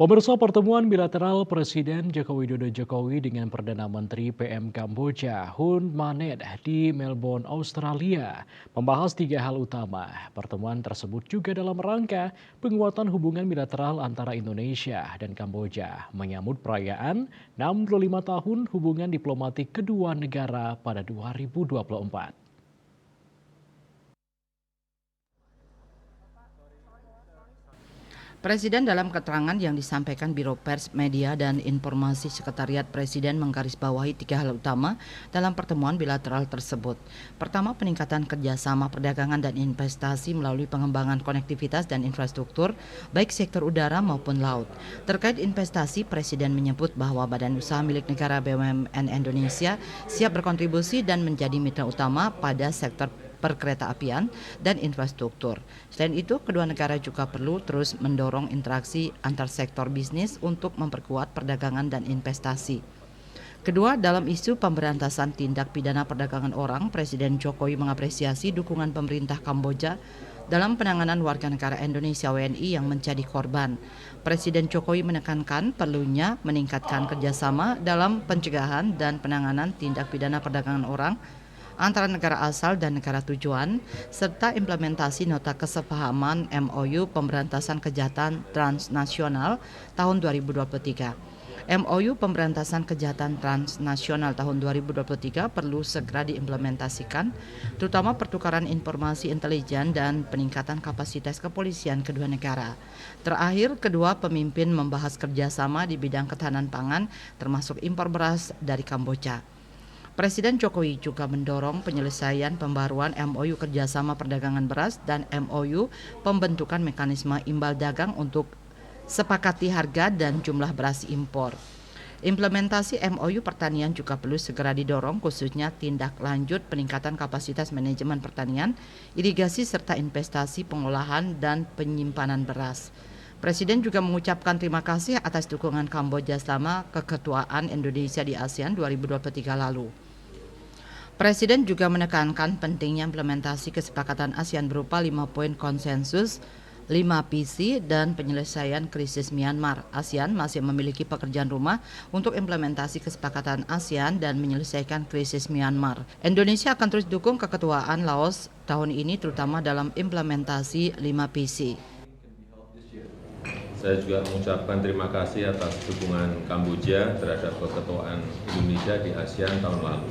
Pemirsa, pertemuan bilateral Presiden Joko Widodo Jokowi dengan Perdana Menteri PM Kamboja Hun Manet di Melbourne, Australia membahas tiga hal utama. Pertemuan tersebut juga dalam rangka penguatan hubungan bilateral antara Indonesia dan Kamboja menyambut perayaan 65 tahun hubungan diplomatik kedua negara pada 2024. Presiden dalam keterangan yang disampaikan Biro Pers, Media, dan Informasi Sekretariat Presiden menggarisbawahi tiga hal utama dalam pertemuan bilateral tersebut. Pertama, peningkatan kerjasama perdagangan dan investasi melalui pengembangan konektivitas dan infrastruktur, baik sektor udara maupun laut. Terkait investasi, Presiden menyebut bahwa badan usaha milik negara BUMN Indonesia siap berkontribusi dan menjadi mitra utama pada sektor perkereta-apian dan infrastruktur. Selain itu, kedua negara juga perlu terus mendorong interaksi antar sektor bisnis untuk memperkuat perdagangan dan investasi. Kedua, dalam isu pemberantasan tindak pidana perdagangan orang, Presiden Jokowi mengapresiasi dukungan pemerintah Kamboja dalam penanganan warga negara Indonesia WNI yang menjadi korban. Presiden Jokowi menekankan perlunya meningkatkan kerjasama dalam pencegahan dan penanganan tindak pidana perdagangan orang antara negara asal dan negara tujuan, serta implementasi nota kesepahaman MOU Pemberantasan Kejahatan Transnasional tahun 2023. MOU Pemberantasan Kejahatan Transnasional tahun 2023 perlu segera diimplementasikan, terutama pertukaran informasi intelijen dan peningkatan kapasitas kepolisian kedua negara. Terakhir, kedua pemimpin membahas kerjasama di bidang ketahanan pangan, termasuk impor beras dari Kamboja. Presiden Jokowi juga mendorong penyelesaian pembaruan MOU kerjasama perdagangan beras dan MOU pembentukan mekanisme imbal dagang untuk sepakati harga dan jumlah beras impor. Implementasi MOU pertanian juga perlu segera didorong, khususnya tindak lanjut peningkatan kapasitas manajemen pertanian, irigasi serta investasi pengolahan dan penyimpanan beras. Presiden juga mengucapkan terima kasih atas dukungan Kamboja selama keketuaan Indonesia di ASEAN 2023 lalu. Presiden juga menekankan pentingnya implementasi kesepakatan ASEAN berupa 5 poin konsensus, 5 visi, dan penyelesaian krisis Myanmar. ASEAN masih memiliki pekerjaan rumah untuk implementasi kesepakatan ASEAN dan menyelesaikan krisis Myanmar. Indonesia akan terus dukung keketuaan Laos tahun ini, terutama dalam implementasi 5 visi. Saya juga mengucapkan terima kasih atas dukungan Kamboja terhadap keketuaan Indonesia di ASEAN tahun lalu.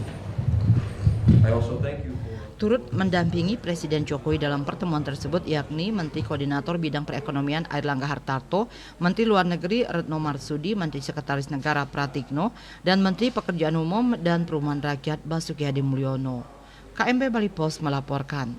Turut mendampingi Presiden Jokowi dalam pertemuan tersebut yakni Menteri Koordinator Bidang Perekonomian Airlangga Hartarto, Menteri Luar Negeri Retno Marsudi, Menteri Sekretaris Negara Pratikno, dan Menteri Pekerjaan Umum dan Perumahan Rakyat Basuki Hadimulyono. KMP Bali Pos melaporkan.